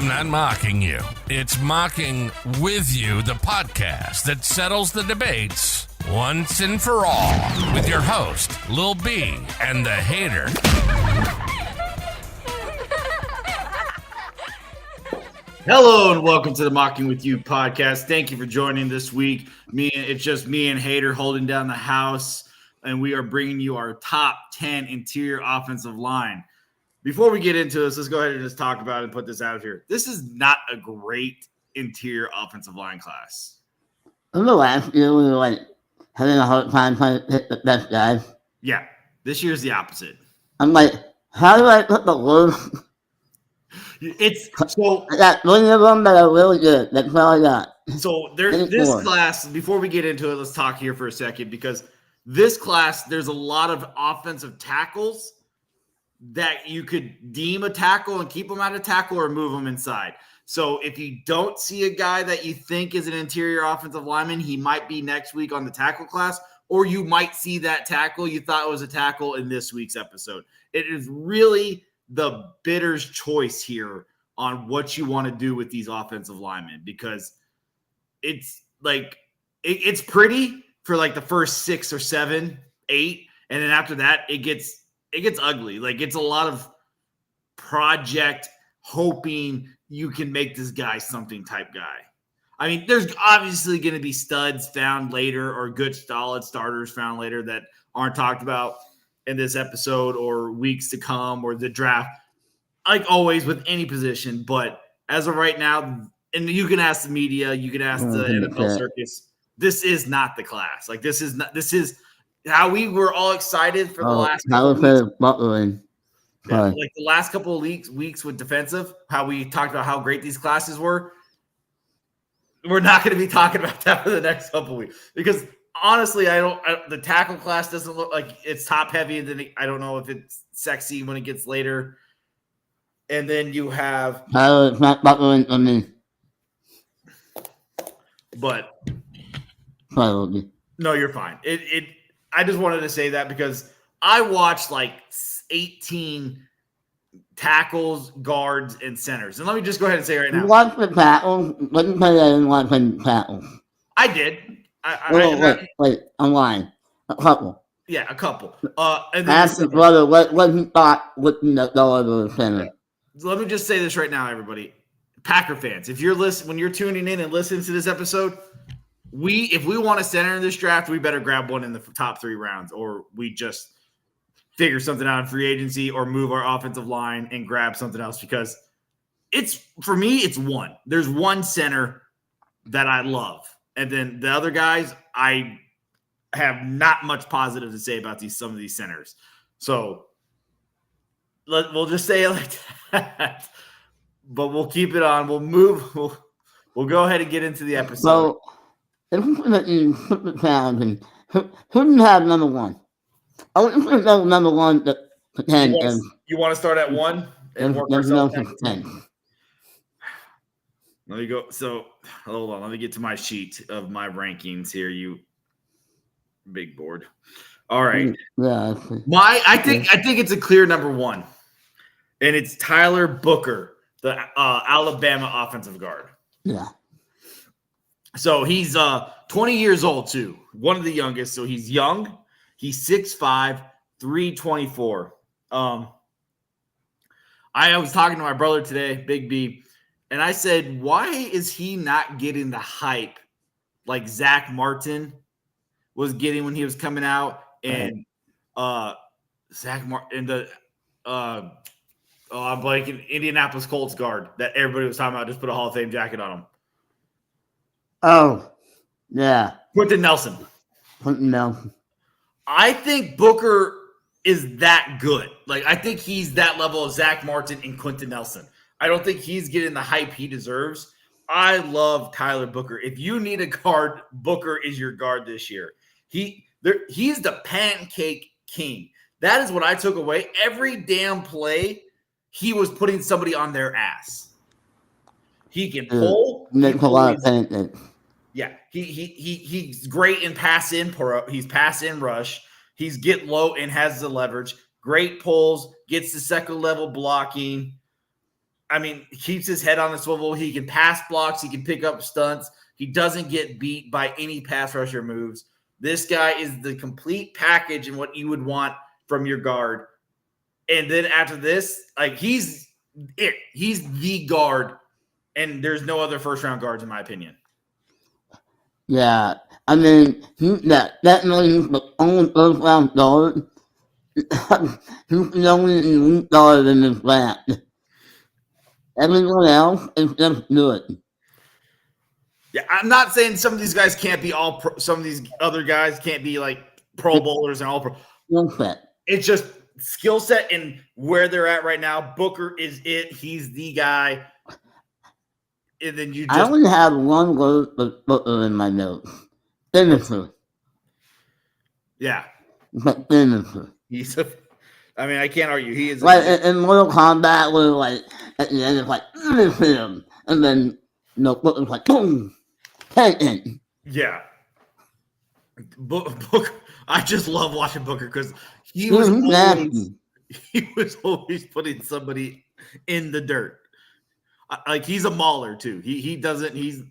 I'm not mocking you. It's Mocking With You, the podcast that settles the debates once and for all with your host, Lil B, and the hater. Hello and welcome to the Mocking With You podcast. Thank you for joining this week. It's just me and Hater holding down the house, and we are bringing you our top 10 interior offensive line. Before we get into this, let's go ahead and just talk about it and put this out here. This is not a great interior offensive line class. Remember last year we were having a hard time trying to pick the best guys? Yeah, this year's the opposite. I'm like, how do I put the worst? It's so I got three of them that are really good. That's all I got. So there's this class. Before we get into it, let's talk here for a second, because this class, there's a lot of offensive tackles that you could deem a tackle and keep them out of tackle or move them inside. So if you don't see a guy that you think is an interior offensive lineman, he might be next week on the tackle class, or you might see that tackle you thought was a tackle in this week's episode. It is really the bidder's choice here on what you want to do with these offensive linemen, because it's like it's pretty for like the first 6 or 7, 8, and then after that it gets ugly. Like, it's a lot of project hoping you can make this guy something type guy. I mean, there's obviously going to be studs found later or good solid starters found later that aren't talked about in this episode or weeks to come or the draft, like always with any position. But as of right now, and you can ask the media, you can ask the NFL circus, this is not the class. Like, this is how we were all excited for the last couple of weeks. Yeah, like the last couple of weeks with defensive, how we talked about how great these classes were. We're not going to be talking about that for the next couple of weeks, because honestly, the tackle class doesn't look like it's top heavy, and then I don't know if it's sexy when it gets later. And then you have it's not buckling on me. But no, you're fine. I just wanted to say that because I watched like 18 tackles, guards, and centers. And let me just go ahead and say right now. You watched the tackles? Let me tell you, I didn't watch the tackles. I did. Wait, I'm lying. A couple. Yeah, a couple. And then ask your brother what he thought looking at the other center. Let me just say this right now, everybody. Packer fans, if you're when you're tuning in and listening to this episode, if we want a center in this draft, we better grab one in the top 3 rounds, or we just figure something out in free agency or move our offensive line and grab something else, because for me, it's one. There's one center that I love. And then the other guys, I have not much positive to say about some of these centers. So we'll just say it like that. But we'll keep it on. We'll move. We'll go ahead and get into the episode. So, if you put in super challenging, who do you have number 1? I want to go number 1 to 10. You want to start at 1 and work ourselves to 10? Let me go. So, hold on. Let me get to my sheet of my rankings here. You big board. All right. Yeah. I think it's a clear number 1, and it's Tyler Booker, the Alabama offensive guard. Yeah. So he's 20 years old too. One of the youngest. So he's young. He's 6'5", 324. I was talking to my brother today, Big B, and I said, why is he not getting the hype like Zach Martin was getting when he was coming out, and Zach Martin and I'm blanking, Indianapolis Colts guard that everybody was talking about, just put a Hall of Fame jacket on him. Oh, yeah. Quentin Nelson. I think Booker is that good. Like, I think he's that level of Zach Martin and Quentin Nelson. I don't think he's getting the hype he deserves. I love Tyler Booker. If you need a guard, Booker is your guard this year. He's the pancake king. That is what I took away. Every damn play, he was putting somebody on their ass. He can pull. Makes a lot of pancakes. Yeah, he's great in pass in. He's pass in rush. He's get low and has the leverage. Great pulls. Gets the second level blocking. he keeps his head on the swivel. He can pass blocks. He can pick up stunts. He doesn't get beat by any pass rusher moves. This guy is the complete package and what you would want from your guard. And then after this, like he's it. He's the guard, and there's no other first-round guards in my opinion. Yeah, I mean, definitely he's the only first-round guard. He's the only elite guard in this draft. Everyone else is just good. Yeah, I'm not saying some of these guys can't be all pro, some of these other guys can't be like Pro Bowlers and all pro. It's just skill set and where they're at right now. Booker is it. He's the guy. And then you just. I only have one word for Booker in my notes. Finisher. Yeah. But finisher. He's a. I can't argue. He is. Like in Mortal Kombat, where like at the end it's like finish him, and then Booker's like boom, take it. Yeah. Booker. I just love watching Booker because he was always putting somebody in the dirt. Like he's a mauler too. He does everything.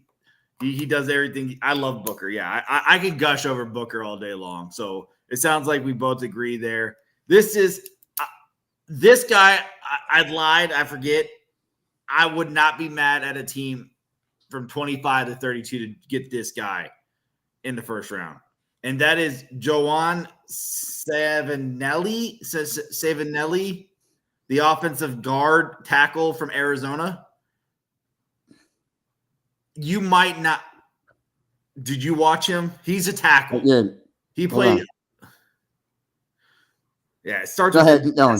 I love Booker. Yeah, I can gush over Booker all day long. So it sounds like we both agree there. This guy. I lied. I forget. I would not be mad at a team from 25 to 32 to get this guy in the first round. And that is Joanne Savinelli, the offensive guard tackle from Arizona. You might not. Did you watch him? He's a tackle. I did. He played. Yeah, it starts. Go ahead. No.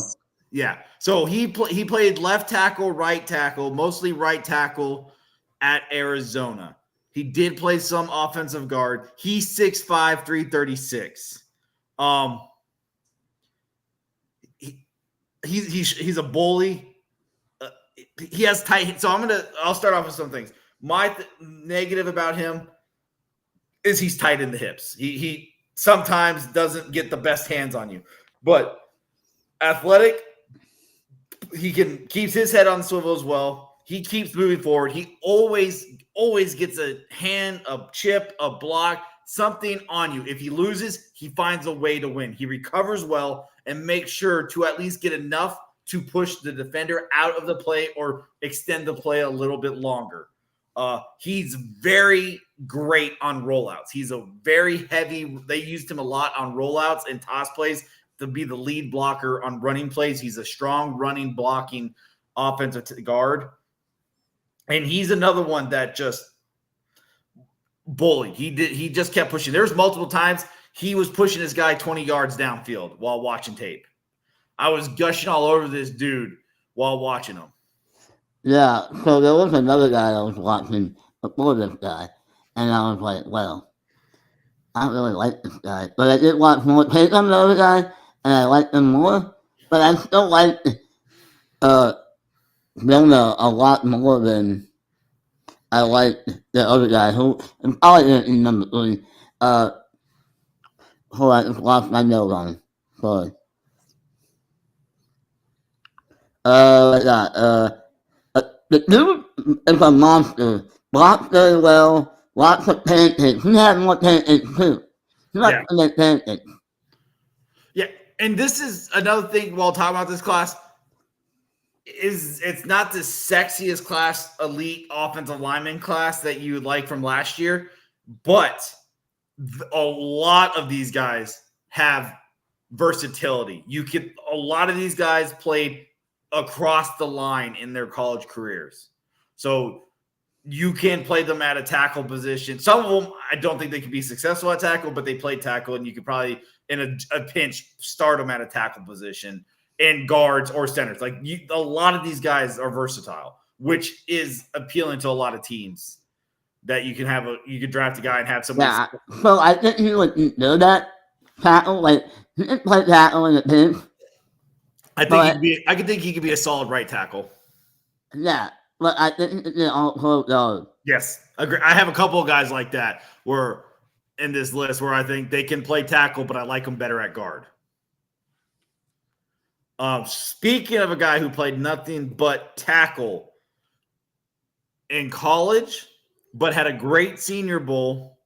Yeah. So he played left tackle, right tackle, mostly right tackle at Arizona. He did play some offensive guard. He's 6'5", 336. He's a bully. He has tight. So I'll start off with some things. My negative about him is he's tight in the hips. He sometimes doesn't get the best hands on you, but athletic. He keeps his head on the swivel as well. He keeps moving forward. He always gets a hand, a chip, a block, something on you. If he loses, he finds a way to win. He recovers well and makes sure to at least get enough to push the defender out of the play or extend the play a little bit longer. He's very great on rollouts. He's a very heavy. They used him a lot on rollouts and toss plays to be the lead blocker on running plays. He's a strong running, blocking offensive guard. And he's another one that just bullied. He just kept pushing. There's multiple times he was pushing his guy 20 yards downfield while watching tape. I was gushing all over this dude while watching him. Yeah, so there was another guy I was watching before this guy, and I was like, well, I don't really like this guy. But I did watch more tape on the other guy, and I liked him more. But I still liked Jonah a lot more than I liked the other guy, who is probably in number 3. Who I just lost my note on. Sorry. The dude is a monster. Blocks very well. Lots of pancakes. He had more pancakes too. He likes to make pancakes. Yeah, and this is another thing while talking about this class. It's not the sexiest class, elite offensive lineman class that you would like from last year, but a lot of these guys have versatility. A lot of these guys played across the line in their college careers. So you can play them at a tackle position. Some of them, I don't think they can be successful at tackle, but they play tackle, and you could probably, in a pinch, start them at a tackle position in guards or centers. Like a lot of these guys are versatile, which is appealing to a lot of teams. That you can you could draft a guy and have somebody. Yeah, so I think he would do that tackle. Like he could play tackle in the pinch. I could think he could be a solid right tackle. Yeah, but I think he could also guard. Yes, agree. I have a couple of guys like that where in this list where I think they can play tackle, but I like them better at guard. Speaking of a guy who played nothing but tackle in college, but had a great Senior Bowl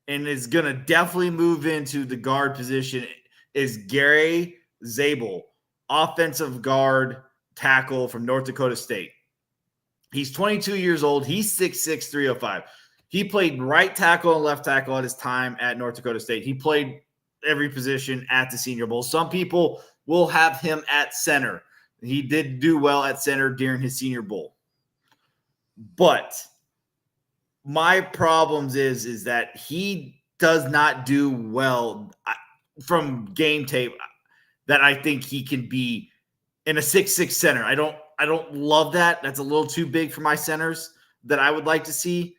and is going to definitely move into the guard position is Gary Zabel, offensive guard tackle from North Dakota State. He's 22 years old. He's 6'6", 305. He played right tackle and left tackle at his time at North Dakota State. He played every position at the Senior Bowl. Some people will have him at center. He did do well at center during his Senior Bowl. But my problems is that he does not do well from game tape that I think he can be in a 6'6" center. I don't love that. That's a little too big for my centers that I would like to see.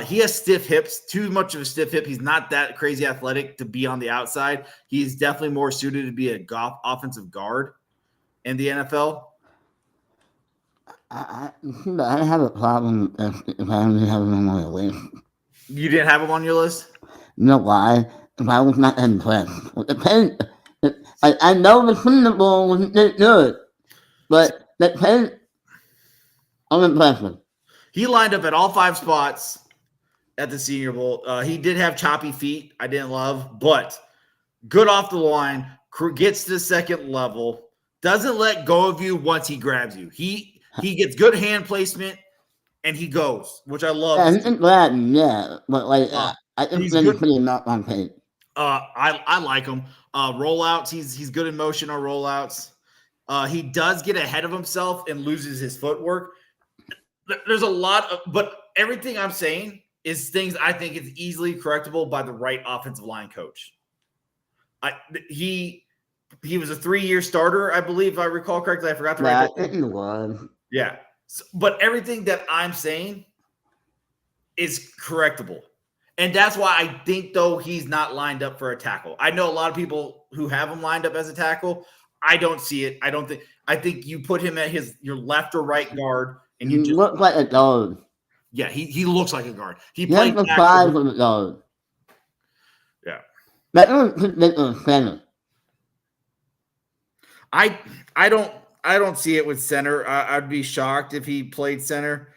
He has stiff hips, too much of a stiff hip. He's not that crazy athletic to be on the outside. He's definitely more suited to be a offensive guard in the NFL. I have a problem if I only have him on my list. You didn't have him on your list? You know why? If I was not impressed. I know the Super Bowl wasn't that good, but the Penn, I'm impressed. He lined up at all 5 spots at the Senior Bowl. He did have choppy feet. I didn't love, but good off the line, gets to the second level, doesn't let go of you once he grabs you. He gets good hand placement, and he goes, which I love. Yeah, he's Latin, yeah, but I think he's pretty not on tape. I like him. Rollouts, he's good in motion on rollouts. He does get ahead of himself and loses his footwork. There's a lot of, but everything I'm saying is things I think is easily correctable by the right offensive line coach. He was a 3-year starter, I believe, if I recall correctly. I forgot to write that. He was. Yeah. So, but everything that I'm saying is correctthink. And that's why I think, though, he's not lined up for a tackle. I know a lot of people who have him lined up as a tackle. I don't see it. I think you put him at your left or right guard, and you just look like a guard. Yeah, he looks like a guard. He played the size of a guard. Yeah. That doesn't make a center. I don't see it with center. I'd be shocked if he played center,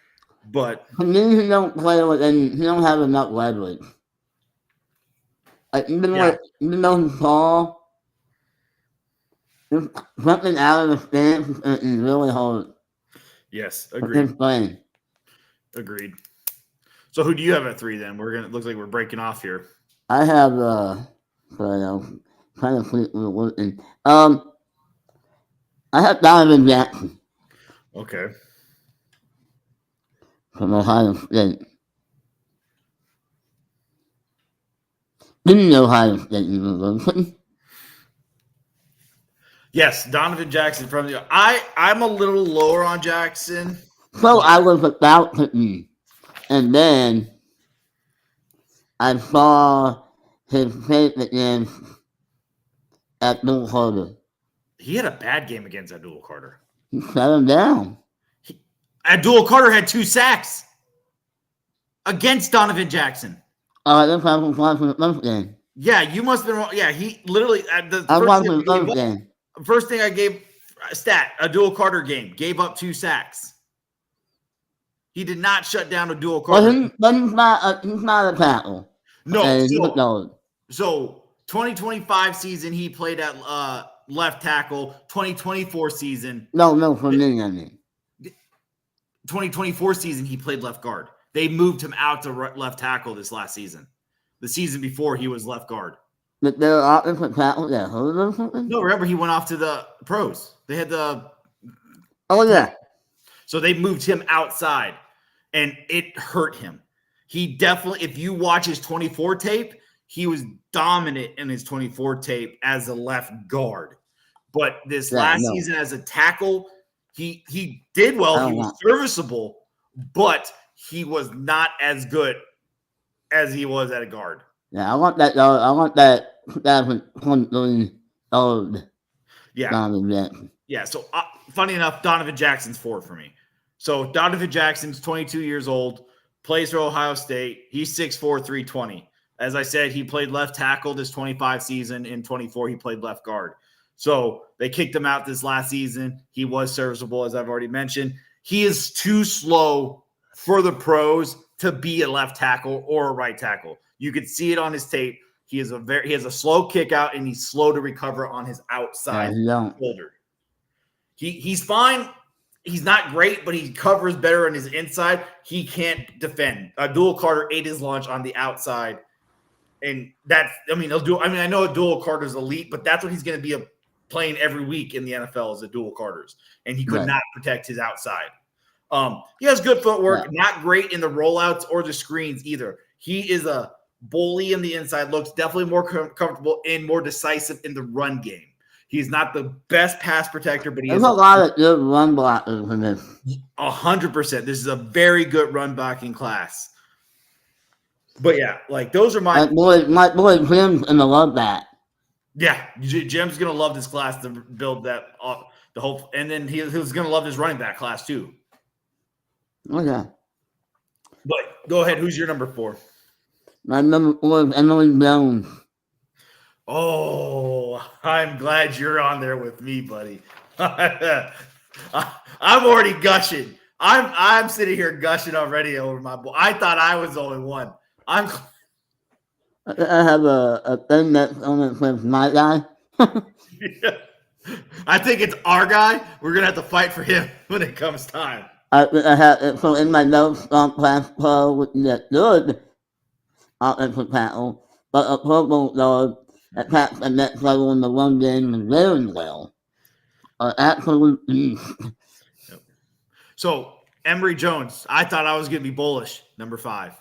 but for me, he don't play with any. He don't have enough leverage. Even though he's tall, something out of the stance is really hard. Yes, agreed. Agreed. So who do you have at 3 then? Looks like we're breaking off here. I have kind of working. I have Donovan Jackson. Okay. From Ohio State. Didn't know Ohio State University. Yes, Donovan Jackson from the. I'm a little lower on Jackson. So I was about to be, and then I saw his face against Abdul Carter. He had a bad game against Abdul Carter. He shut him down. Abdul Carter had 2 sacks against Donovan Jackson. Oh, I think I was watching the first game. Yeah, you must have been wrong. Yeah, he literally first thing I gave stat, Abdul Carter game, gave up 2 sacks. He did not shut down Abdul Carter. But he's not a tackle. No. So 2025 season, he played at left tackle. 2024 season. No, for me, I mean. 2024 season, he played left guard. They moved him out to left tackle this last season. The season before, he was left guard. But there are offensive tackles that hurt or something? No, remember, he went off to the pros. They had the... Oh, yeah. So they moved him outside, and it hurt him. He definitely, if you watch his 24 tape, he was dominant in his 24 tape as a left guard. But this season as a tackle, he did well. He was serviceable, but he was not as good as he was at a guard. Yeah, I want that 2023 old Donovan Jackson. Yeah, so funny enough, Donovan Jackson's 4 for me. So Donovan Jackson's 22 years old, plays for Ohio State. He's 6'4", 320. As I said, he played left tackle this 25 season. In 24, he played left guard. So they kicked him out this last season. He was serviceable, as I've already mentioned. He is too slow for the pros to be a left tackle or a right tackle. You could see it on his tape. He has a slow kick out, and he's slow to recover on his outside shoulder. He's fine. He's not great, but he covers better on his inside. He can't defend. Abdul Carter ate his lunch on the outside, and I know Abdul Carter's elite, but that's what he's going to be playing every week in the NFL is Abdul Carter's, and he could not protect his outside. He has good footwork, not great in the rollouts or the screens either. He is a bully in the inside, looks definitely more comfortable and more decisive in the run game. He's not the best pass protector, but there's a lot of good run blockers in this. 100%. This is a very good run blocking class. But yeah, like those are my boy Jim's gonna love that. Yeah, Jim's gonna love this class to build that the whole, and then he was gonna love this running back class too. Okay. But go ahead. Who's your number 4? My number 4 is Emily Jones. Oh, I'm glad you're on there with me, buddy. I'm already gushing. I'm sitting here gushing already over my boy. I thought I was the only one. I have a thing that's on it with my guy. Yeah. I think it's our guy. We're gonna have to fight for him when it comes time. I have it so in my notes on class pro with the good offensive tackle, but a purple guard that attacks the next level in the run game very well. Absolute beast. So Emory Jones, I thought I was gonna be bullish, number 5.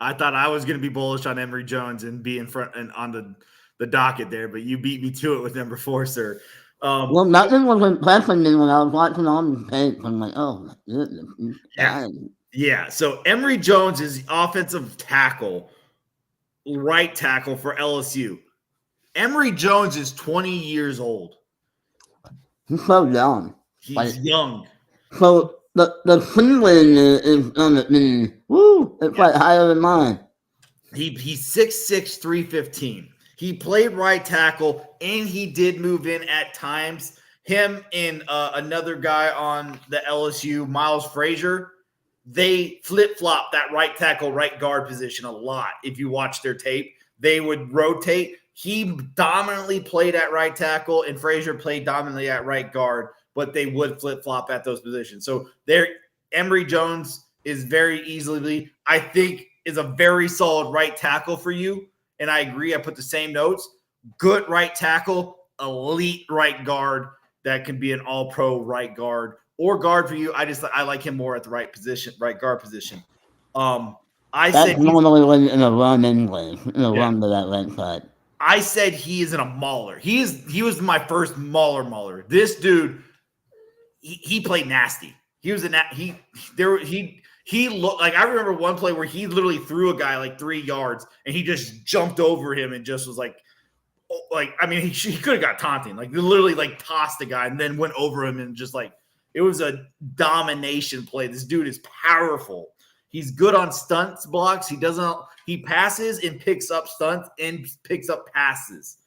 I thought I was going to be bullish on Emory Jones and be in front and on the docket there, but you beat me to it with number 4, sir. Well, nothing was impressing me when I was watching on the tape. I'm like, oh, my goodness. Yeah. So Emory Jones is offensive tackle, right tackle for LSU. Emory Jones is 20 years old. He's so young. He's young. So the ceiling is gonna be it's like higher than mine. He's 6'6", 315. He played right tackle, and he did move in at times. Him and another guy on the LSU, Miles Frazier, they flip-flop that right tackle, right guard position a lot. If you watch their tape, they would rotate. He dominantly played at right tackle, and Frazier played dominantly at right guard, but they would flip-flop at those positions. So Emory Jones is very easily, I think, is a very solid right tackle for you. And I agree. I put the same notes. Good right tackle, elite right guard that can be an all-pro right guard or guard for you. I like him more at the right position, right guard position. That's normally in a run anyway, in a run to that right side. I said he is in a mauler. He was my first mauler. This dude, he played nasty. He was he looked like, I remember one play where he literally threw a guy like 3 yards and he just jumped over him and just was like, he could have got taunting, like literally like tossed the guy and then went over him and just like, it was a domination play. This dude is powerful. He's good on stunts blocks. He passes and picks up stunts and picks up passes.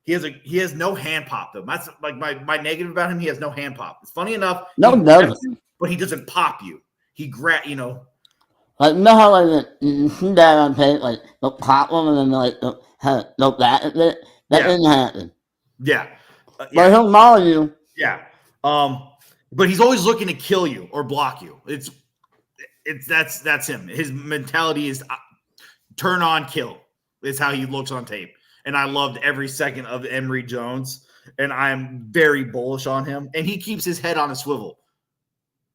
He has no hand pop though. That's like my negative about him. He has no hand pop. It's funny enough. No, he doesn't. But he doesn't pop you. He like, you know how like you see that on tape, like they'll pop them and then like they'll bat at it. That didn't happen. Yeah. But he'll maul you. Yeah. But he's always looking to kill you or block you. That's him. His mentality is turn on, kill. Is how he looks on tape. And I loved every second of Emory Jones. And I'm very bullish on him. And he keeps his head on a swivel.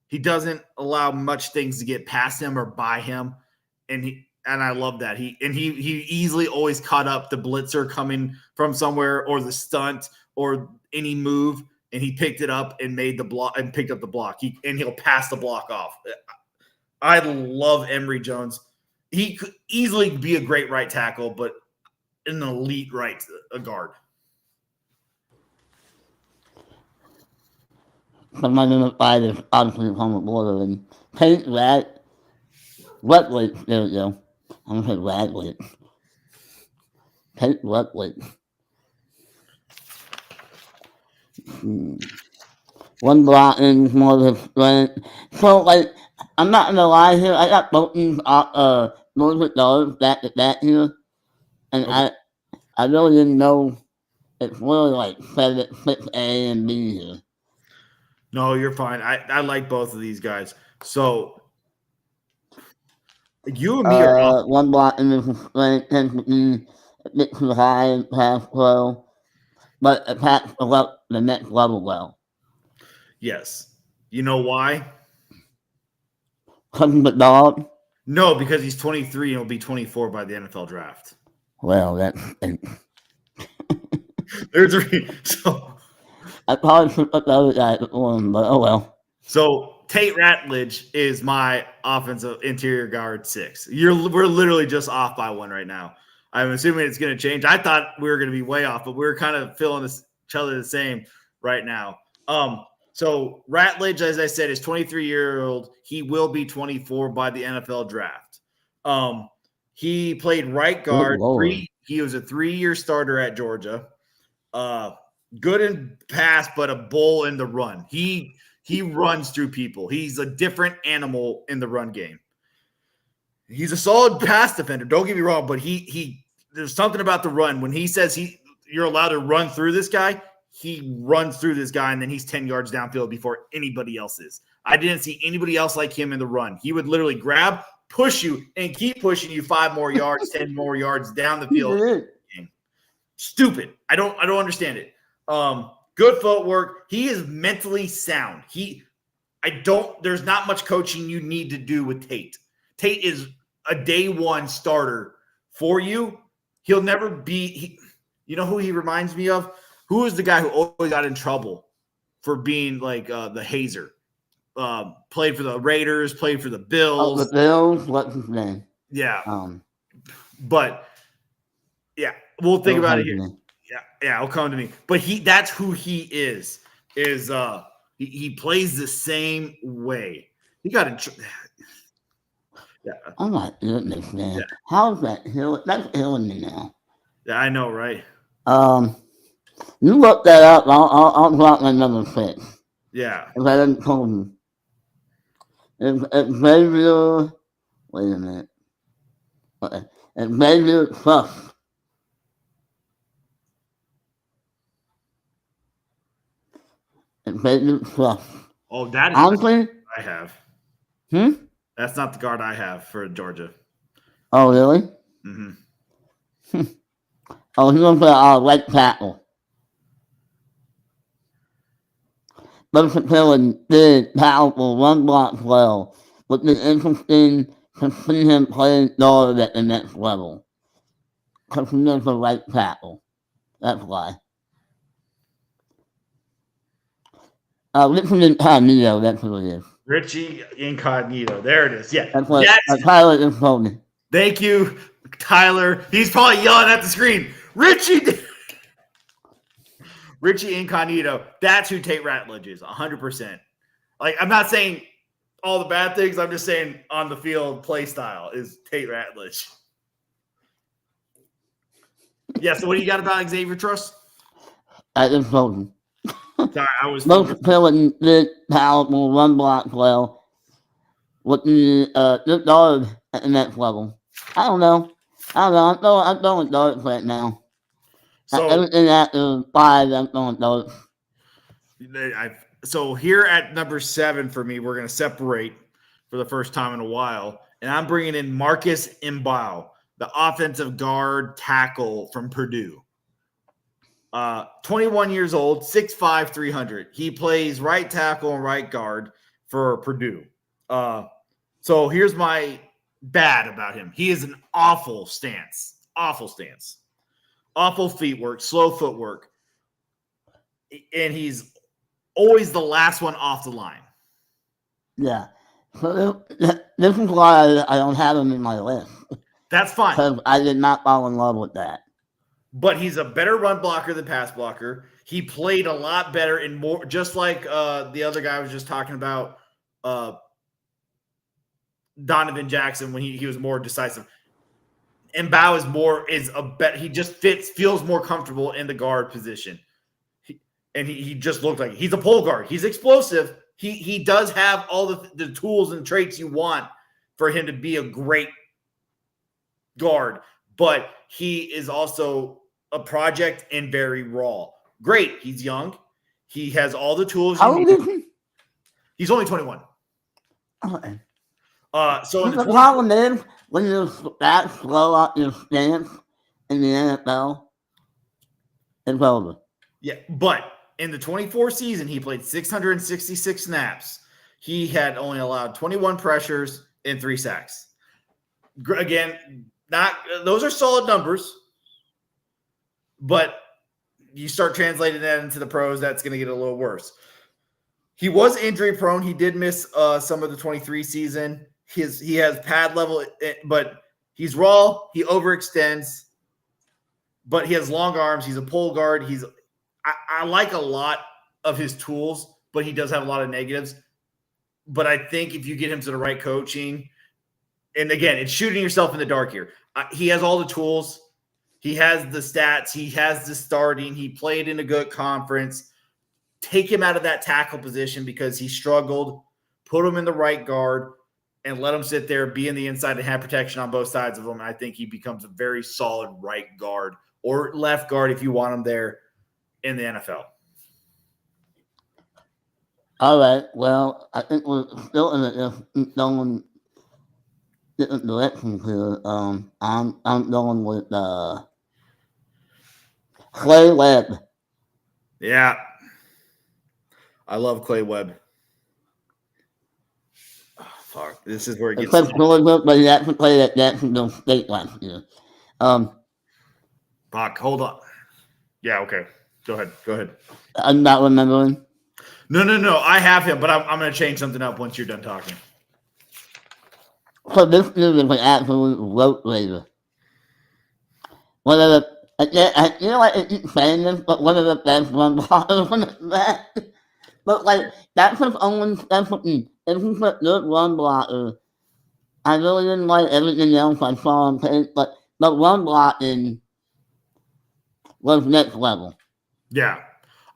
He doesn't allow much things to get past him or by him. And I love that. He easily always caught up the blitzer coming from somewhere or the stunt or any move. And he picked it up and made the block and picked up the block. He'll pass the block off. I love Emory Jones. He could easily be a great right tackle, but an elite right guard. So my number 5 is obviously from the border and Tate Rutledge. There we go. I'm gonna say Rutledge. Tate Rutledge. One blocking is more of his strength. So, like, I'm not gonna lie here. I got both these Northern dollars back to back here, and Okay. I really didn't know it's really like 6A and B here. No, you're fine. I like both of these guys. So you and me are off. One blocking is his strength tends to be a bit too high in pass flow, but attacks the next level well. Yes. You know why? Something but dog. No, because he's 23 and will be 24 by the NFL draft. Well, that's. There's a so I probably should put the other guy before him, but oh well. So Tate Ratledge is my offensive interior guard 6. We're literally just off by one right now. I'm assuming it's going to change. I thought we were going to be way off, but we're kind of feeling each other the same right now. So Ratledge, as I said, is 23-year-old. He will be 24 by the NFL draft. He played right guard. He was a 3-year starter at Georgia. Good in pass, but a bull in the run. He runs through people. He's a different animal in the run game. He's a solid pass defender. Don't get me wrong, but he there's something about the run. When he says you're allowed to run through this guy, he runs through this guy, and then he's 10 yards downfield before anybody else is. I didn't see anybody else like him in the run. He would literally grab, push you, and keep pushing you 5 more yards, 10 more yards down the field. Stupid. I don't understand it. Good footwork. He is mentally sound. There's not much coaching you need to do with Tate. Tate is a day one starter for you. He'll never be, you know who he reminds me of? Who is the guy who always got in trouble for being like the hazer? Played for the Raiders, played for the Bills. Oh, the Bills? What's his name? Yeah. But yeah, we'll think about it here. Yeah, it'll come to me. But that's who he is. He plays the same way. He got in yeah. Oh my goodness, man. Yeah. How's that hill? That's killing me now. Yeah, I know, right? You look that up. I'll drop my number 6. Yeah. If I didn't call him. If Xavier, wait a minute. If Xavier Trust. If Xavier Trust. Oh, that is honestly, I have. That's not the guard I have for Georgia. Oh, really? Mm-hmm. Oh, he's going to play right tackle. Versatility, big, powerful, run blocks well, which is interesting to see him play guard at the next level. Because he is a right tackle. That's why. Richard Incognito, that's who it is. Richie Incognito. There it is. Yeah. That's what Tyler just told me. Thank you, Tyler. He's probably yelling at the screen. Richie Incognito. That's who Tate Ratledge is, 100%. Like, I'm not saying all the bad things. I'm just saying on the field play style is Tate Ratledge. Yeah, so what do you got about Xavier Truss? I just told him. Sorry, I was versatility, big, powerful, run block well, with the guard at the next level. I don't know. I'm throwing darts right now. So everything after 5, I'm throwing darts. So here at number 7 for me, we're going to separate for the first time in a while, and I'm bringing in Marcus Mbao, the offensive guard tackle from Purdue. 21 years old, 6'5", 300. He plays right tackle and right guard for Purdue. So here's my bad about him. He is an awful stance. Awful feet work, slow footwork. And he's always the last one off the line. Yeah. So this is why I don't have him in my list. That's fine. Because I did not fall in love with that. But he's a better run blocker than pass blocker. He played a lot better and more, just like the other guy I was just talking about, Donovan Jackson, when he was more decisive. Mbao he just feels more comfortable in the guard position. and he just looked like he's a pole guard. He's explosive. He does have all the tools and traits you want for him to be a great guard, but he is also a project and very raw. Great. He's young. He has all the tools. How old is he? He's only 21. Okay. So the problem is when you're that slow out your stance in the NFL, it's over. Yeah, but in the 24 season, he played 666 snaps. He had only allowed 21 pressures and 3 sacks. Again, those are solid numbers, but you start translating that into the pros, that's going to get a little worse. He was injury prone. He did miss some of the 23 season. He has pad level, but he's raw. He overextends, but he has long arms. He's a pole guard. I like a lot of his tools, but he does have a lot of negatives. But I think if you get him to the right coaching, and again, it's shooting yourself in the dark here. He has all the tools. He has the stats. He has the starting. He played in a good conference. Take him out of that tackle position because he struggled. Put him in the right guard and let him sit there, be in the inside and have protection on both sides of him. I think he becomes a very solid right guard or left guard if you want him there in the NFL. All right. Well, I think we're still in a different direction here. I'm going with Clay Webb. Yeah. I love Clay Webb. Oh, fuck. This is where it gets. Except Georgia, but he actually played at Jacksonville State last year. Fuck. Hold on. Yeah. Okay. Go ahead. I'm not remembering. No. I have him, but I'm going to change something up once you're done talking. So this dude is an absolute road raider. One of the, I feel like I keep saying this, but one of the best run blockers on the bat. But like, that's his only specialty. If he's a good run blocker, I really didn't like everything else I saw on tape, but the run blocking was next level. Yeah.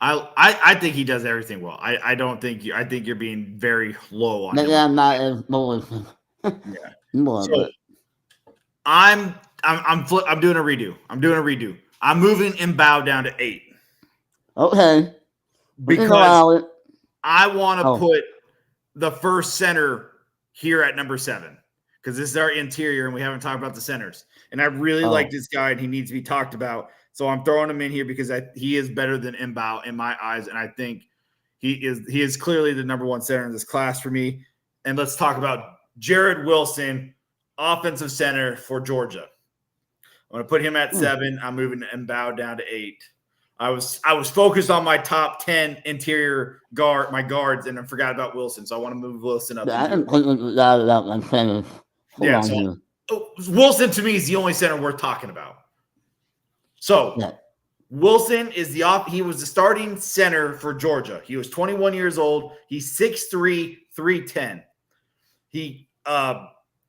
I think he does everything well. I think you're being very low on him. Maybe I'm not as bullish. Yeah. So, I'm doing a redo. I'm moving Mbow down to 8. Okay. Because I want to put the first center here at number 7. Because this is our interior and we haven't talked about the centers. And I really like this guy and he needs to be talked about. So I'm throwing him in here because he is better than Mbow in my eyes. And I think he is clearly the number 1 center in this class for me. And let's talk about Jared Wilson, offensive center for Georgia. I'm going to put him at 7. I'm moving Mbow down to 8. I was focused on my top 10 interior guards, and I forgot about Wilson. So I want to move Wilson up. I didn't think about my centers. Wilson to me is the only center worth talking about. So Wilson is he was the starting center for Georgia. He was 21 years old. He's 6'3", 310. He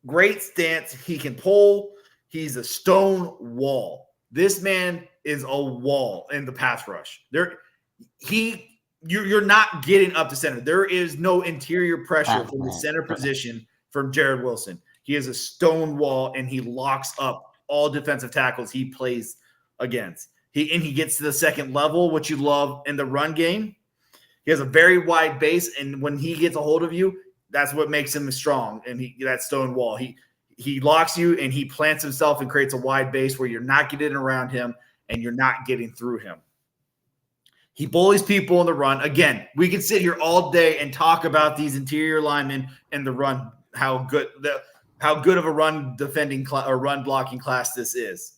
great stance. He can pull. He's a stone wall. This man is a wall in the pass rush. You're not getting up to center. There is no interior pressure from the center position from Jared Wilson. He is a stone wall, and he locks up all defensive tackles he plays against. He gets to the second level, which you love in the run game. He has a very wide base, and when he gets a hold of you, that's what makes him strong. And that stone wall. He locks you, and he plants himself and creates a wide base where you're not getting around him and you're not getting through him. He bullies people in the run. Again, we can sit here all day and talk about these interior linemen and the run, how good of a run defending or run blocking class this is.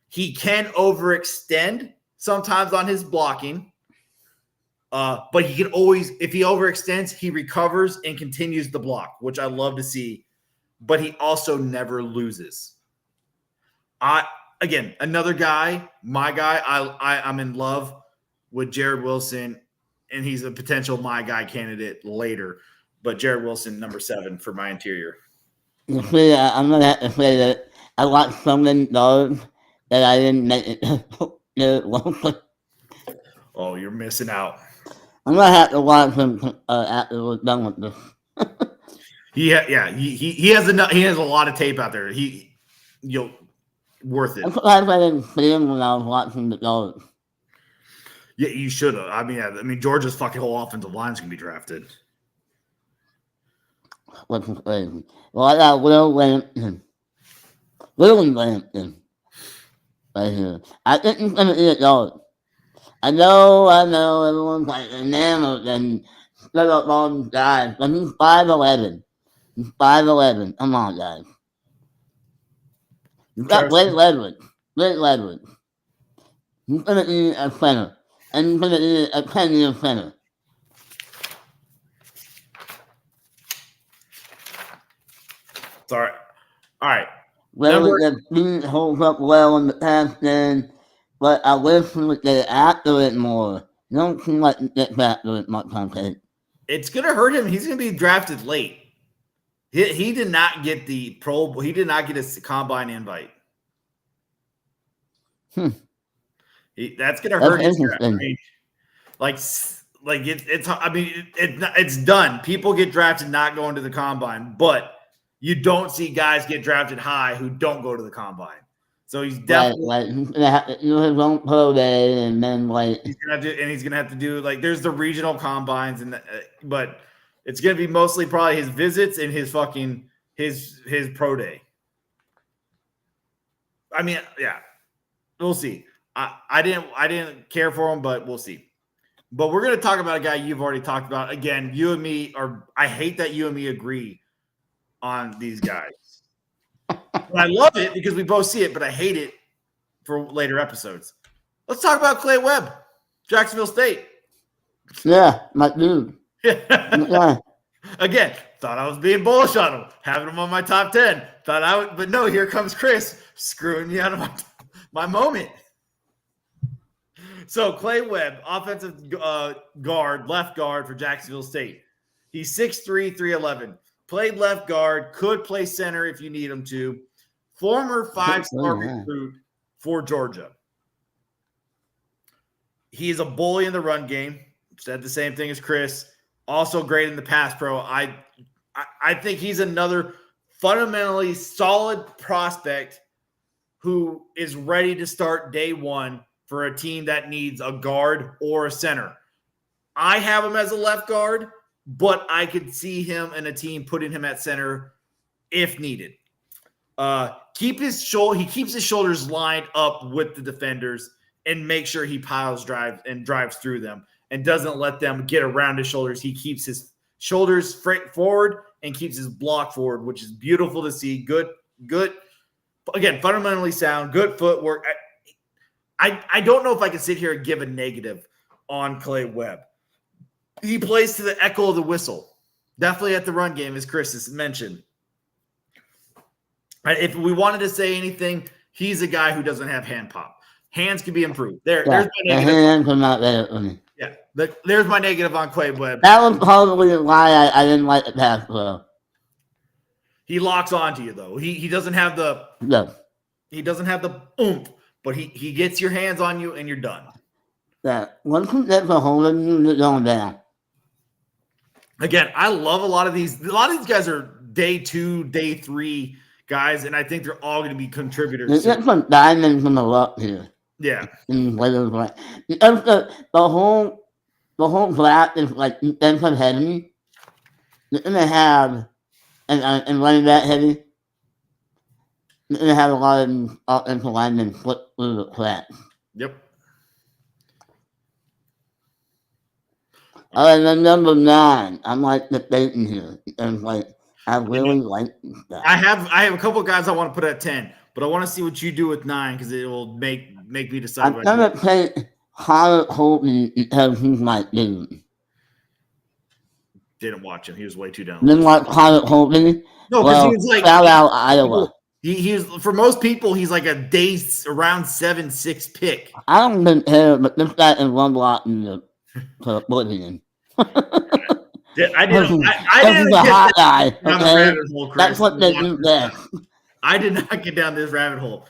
He can overextend sometimes on his blocking, but he can always, if he overextends, he recovers and continues the block, which I love to see. But he also never loses. Again, another guy, my guy. I'm in love with Jared Wilson, and he's a potential my guy candidate later. But Jared Wilson, number 7 for my interior. You see, I'm gonna have to say that I watched so many guards that I didn't make it. Oh, you're missing out. I'm gonna have to watch him after we're done with this. He has enough. He has a lot of tape out there. Worth it. I'm surprised I didn't see him when I was watching the goals. Yeah, you should have. I mean, Georgia's fucking whole offensive line's gonna be drafted. Which is crazy. Well, I got Will Lampton. Willie Lampton. Right here. I think he's gonna be a dog. I know, everyone's like enamored and split up all these guys, but he's 5'11". He's 5'11". Come on, guys. You've got Blake Ledward. He's gonna be a center. And he's gonna be a 10-year center. Sorry. All right. Ledward holds up well in the past game, but I wish he would get after it more. You don't seem like he gets after it much on tape. It's gonna hurt him. He's gonna be drafted late. He did not get the Pro. He did not get a combine invite. That's gonna hurt his draft. I mean, it's done. People get drafted not going to the combine, but you don't see guys get drafted high who don't go to the combine. So he's definitely right. He's gonna have to do his own pro day, and then he's gonna have to do there's the regional combines, but it's gonna be mostly probably his visits and his fucking his pro day. I mean, yeah, we'll see. I didn't care for him, but we'll see. But we're gonna talk about a guy you've already talked about. Again, you and me I hate that you and me agree on these guys. I love it because we both see it, but I hate it for later episodes. Let's talk about Clay Webb, Jacksonville State. Yeah, my dude. Yeah. Again, thought I was being bullish on him, having him on my top 10. But no, here comes Chris screwing me out of my moment. So Clay Webb, offensive guard, left guard for Jacksonville State. He's 6'3", 311. Played left guard, could play center if you need him to. Former 5-star recruit for Georgia. He's a bully in the run game. Said the same thing as Chris. Also great in the pass pro. I think he's another fundamentally solid prospect who is ready to start day one for a team that needs a guard or a center. I have him as a left guard, but I could see him and a team putting him at center if needed. He keeps his shoulders lined up with the defenders and make sure he drives through them and doesn't let them get around his shoulders. He keeps his shoulders forward and keeps his block forward, which is beautiful to see. Good. Again, fundamentally sound, good footwork. I don't know if I can sit here and give a negative on Clay Webb. He plays to the echo of the whistle. Definitely at the run game, as Chris has mentioned. If we wanted to say anything, he's a guy who doesn't have hand pop. Hands can be improved. There's my negative. Hands are not there for me. Yeah, there's my negative on Clay Webb. That was probably why I didn't like the pass pro. He locks onto you though. He doesn't have the He doesn't have the oomph, but he gets your hands on you and you're done. Yeah, once he gets a hold of you, you're going down. Again, I love a lot of these. A lot of these guys are day 2, day 3 guys, and I think they're all going to be contributors. You get some diamonds in the rough here. Yeah. Because the whole draft is like defensive heavy. You're going to have, and running that heavy, you're going to have a lot of offensive linemen flip through the cracks. Yep. All right, then number 9. I'm like debating here. And I really like that. I have a couple of guys I want to put at 10, but I want to see what you do with 9 because it will make me decide. I'm going to take Howard Holton because he's my dude. Didn't watch him. He was way too down. Didn't watch Howard Holton? No, because he was like shout out Iowa. He was, for most people, he's like a day around 7-6 pick. I don't even care, but this guy is one block in the Oblivion. I didn't get a hot guy. Okay? Hole, that's what they do best. I did not get down this rabbit hole.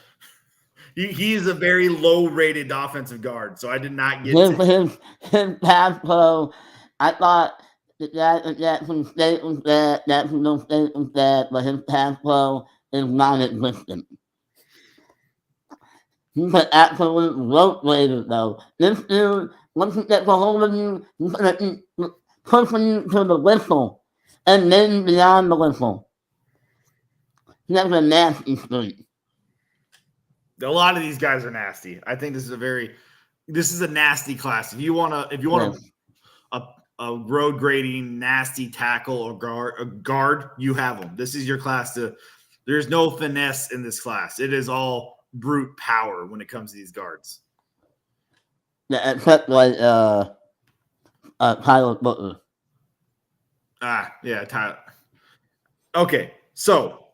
He's a very low-rated offensive guard, so I did not get his pass pro. I thought that Jackson State was bad, Jacksonville State was bad, but his pass pro is non-existent. He's an absolute road raider, though. This dude, once he gets a hold of you, he's going to pushing you to the whistle and then beyond the whistle. He has a nasty streak. A lot of these guys are nasty. I think this is a nasty class. If you want a road grading nasty tackle or guard, you have them. This is your class. There's no finesse in this class. It is all brute power when it comes to these guards. Yeah, except like Tyler Butler. Yeah, Tyler. Okay, so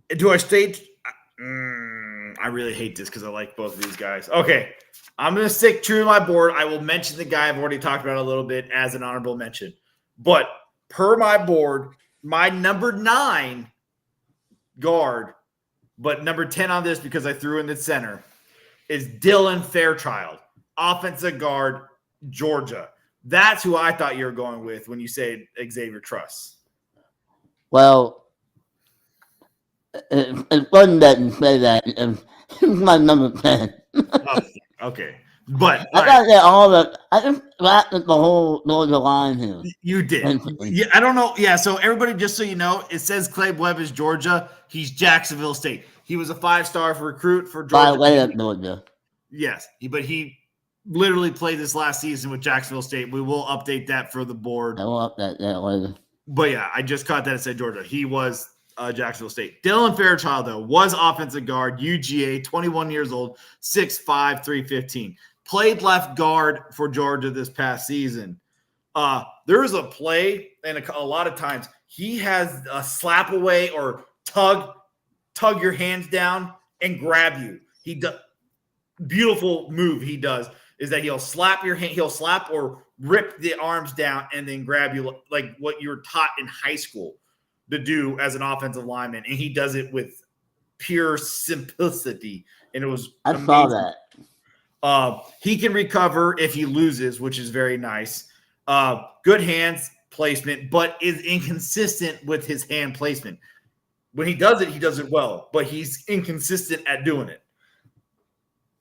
do I state? I really hate this because I like both of these guys. Okay, I'm going to stick true to my board. I will mention the guy I've already talked about a little bit as an honorable mention. But per my board, my number 9 guard, but number 10 on this because I threw in the center, is Dylan Fairchild, offensive guard, Georgia. That's who I thought you were going with when you said Xavier Truss. Well, it's fun that you say that. He's my number 10. Okay. But I got that all I just laughed at the whole Georgia line here. You did. Yeah, I don't know. Yeah, so everybody, just so you know, it says Clay Webb is Georgia. He's Jacksonville State. He was a 5-star recruit for Georgia. By way of Georgia. Yes, but he literally played this last season with Jacksonville State. We will update that for the board. I will update that later. But yeah, I just caught that it said Georgia. He was Jacksonville State. Dylan Fairchild, though, was offensive guard, UGA, 21 years old, 6'5", 315. Played left guard for Georgia this past season. There is a play, and a lot of times he has a slap away or tug your hands down and grab you. He does beautiful move. He does is that he'll slap your hand, he'll slap or rip the arms down and then grab you like what you're taught in high school to do as an offensive lineman, and he does it with pure simplicity. And it was amazing. Saw that. He can recover if he loses, which is very nice. Good hands placement, but is inconsistent with his hand placement. When he does it well, but he's inconsistent at doing it.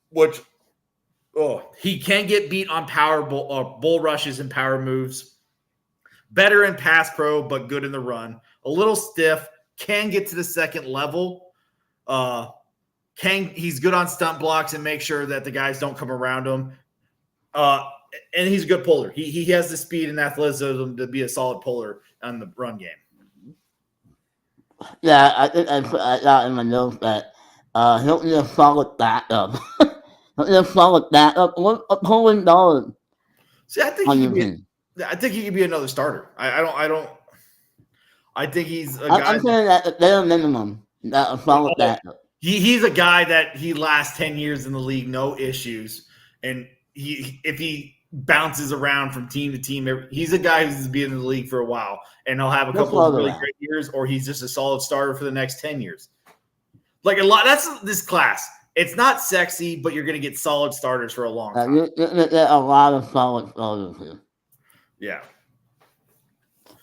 Which, he can get beat on power bull rushes and power moves. Better in pass pro, but good in the run. A little stiff, can get to the second level. He's good on stunt blocks and make sure that the guys don't come around him. And he's a good puller. He has the speed and athleticism to be a solid puller on the run game. Yeah, I think I got in my notes that he'll be a solid backup. He'll be a solid backup. What a pulling dog. See, I think he could be another starter. I think he's a guy. I'm saying that at bare minimum, that a solid backup. He's a guy that he lasts 10 years in the league, no issues. And if he bounces around from team to team, he's a guy who's been in the league for a while, and he'll have a couple of really great years, or he's just a solid starter for the next 10 years. Like a lot, that's this class. It's not sexy, but you're going to get solid starters for a long time. You get a lot of solid starters here. Yeah.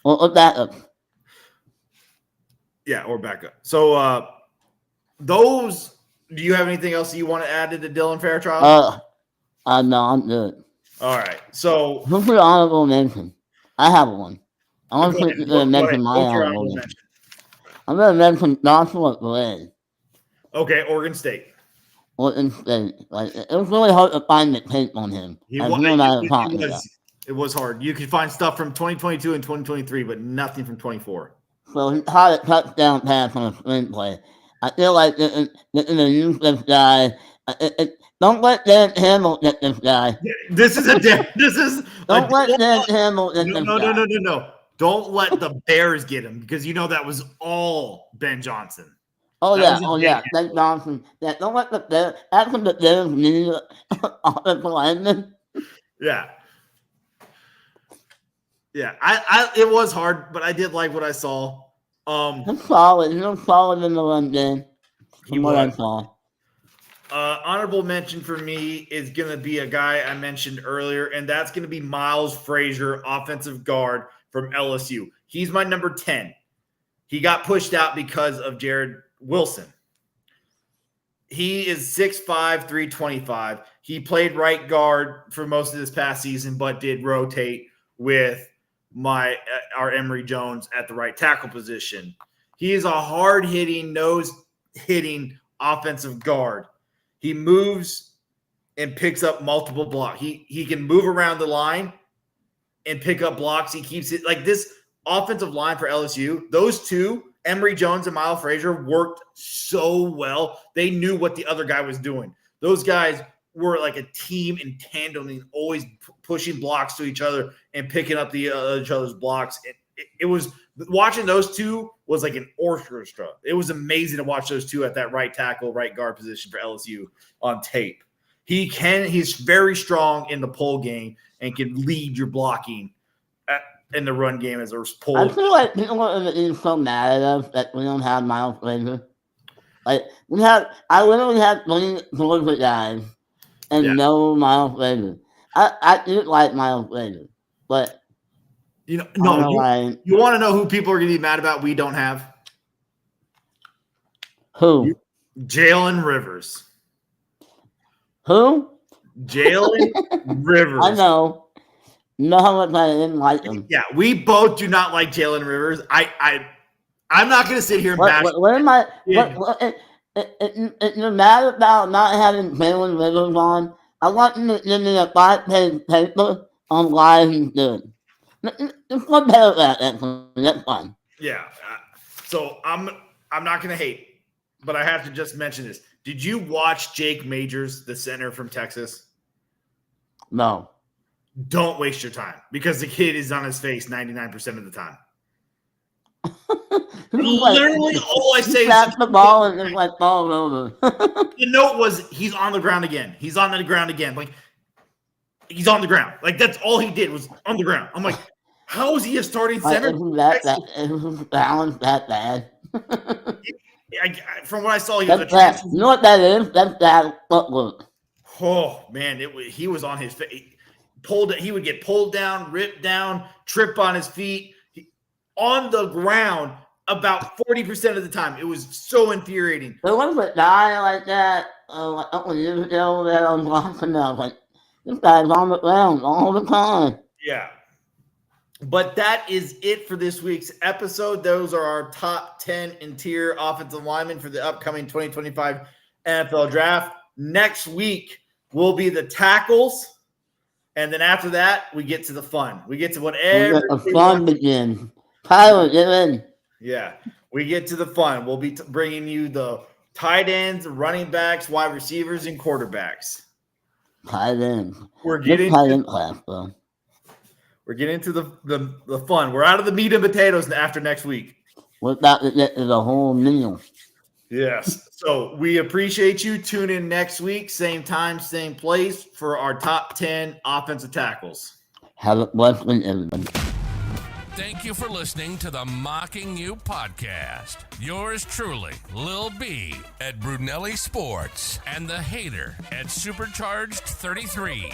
Or backup. Yeah, or backup. So, do you have anything else you want to add to the Dylan Fairchild? No, I'm good. All right. So, who's your honorable mention? I have one. I want to mention my honorable mention. I'm going to mention Joshua Gray. Okay, Oregon State. Oregon State. Like, it was really hard to find the tape on him. It was hard. You could find stuff from 2022 and 2023, but nothing from 24. So he caught a touchdown pass on a screenplay. I feel like they're going to use this guy. Don't let Dan Hamill get this guy. Don't let Dan Hamill get this guy. No. Don't let the Bears get him, because you know that was all Ben Johnson. Yeah. Ben Johnson. Yeah, don't let the Bears. That's what the Bears need offensive lineman. Yeah. Yeah, it was hard, but I did like what I saw. He's solid. He's solid in the run game. From what I saw. Honorable mention for me is going to be a guy I mentioned earlier, and that's going to be Miles Frazier, offensive guard from LSU. He's my number 10. He got pushed out because of Jared Wilson. He is 6'5", 325. He played right guard for most of this past season, but did rotate with our Emory Jones at the right tackle position. He is a hard-hitting, nose-hitting offensive guard. He moves and picks up multiple blocks. He can move around the line and pick up blocks. He keeps it like this offensive line for LSU. Those two, Emory Jones and Miles Frazier, worked so well. They knew what the other guy was doing. Those guys were like a team in tandem and always pushing blocks to each other and picking up each other's blocks. It was watching those two was like an orchestra. It was amazing to watch those two at that right tackle, right guard position for LSU on tape. He's very strong in the pull game and can lead your blocking in the run game as a pull. I feel like people are getting so mad at us that we don't have Miles Frazier. Like I literally have 20 Georgia guys and no Miles Frazier. I do like Miles Frazier, but you want to know who people are going to be mad about we don't have? Who? Jalen Rivers. Who? Jalen Rivers. I know. You know how much I didn't like him. Yeah, we both do not like Jalen Rivers. I'm not going to sit here and bash. What am I? If you're mad about not having Jalen Rivers on, I want you to give me a 5-page paper on why he's good. Just compare that. That's fine. Yeah. So I'm not going to hate, but I have to just mention this. Did you watch Jake Majors, the center from Texas? No. Don't waste your time because the kid is on his face 99% of the time. Literally, all I say is the ball and just like fall over. The note was he's on the ground again. He's on the ground again. Like he's on the ground. Like that's all he did was on the ground. I'm like, how is he a starting center? Isn't that bad? From what I saw, he was bad. You know what that is? That's bad footwork. Oh man, he was on his face. He would get pulled down, ripped down, trip on his feet, on the ground about 40% of the time. It was so infuriating. There was a guy like that a couple years ago that I was watching. I was like, this guy's on the ground all the time. Yeah. But that is it for this week's episode. Those are our top 10 interior offensive linemen for the upcoming 2025 NFL draft. Next week will be the tackles. And then after that, we get to the fun. We get to whatever. The fun begins. Tyler, get in. Yeah. We get to the fun. We'll be bringing you the tight ends, running backs, wide receivers, and quarterbacks. Tight ends. We're getting tight end class, bro. We're getting into the fun. We're out of the meat and potatoes after next week. We're about to get to the whole meal. Yes. So we appreciate you. Tune in next week, same time, same place for our top 10 offensive tackles. Have a blessed one, everybody. Thank you for listening to the Mocking You podcast. Yours truly, Lil B at Brunelli Sports and the Hater at Supercharged 33.